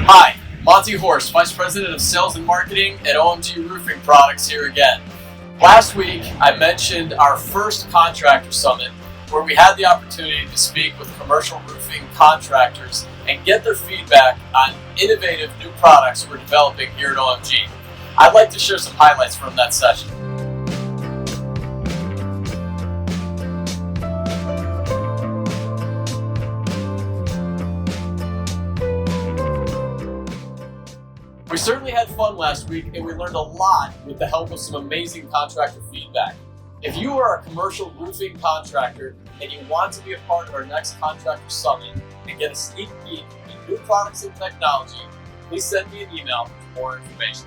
Hi, Monty Horst, Vice President of Sales and Marketing at OMG Roofing Products here again. Last week, I mentioned our first Contractor Summit, where we had the opportunity to speak with commercial roofing contractors and get their feedback on innovative new products we're developing here at OMG. I'd like to share some highlights from that session. We certainly had fun last week, and we learned a lot with the help of some amazing contractor feedback. If you are a commercial roofing contractor and you want to be a part of our next Contractor Summit and get a sneak peek at new products and technology, please send me an email for more information.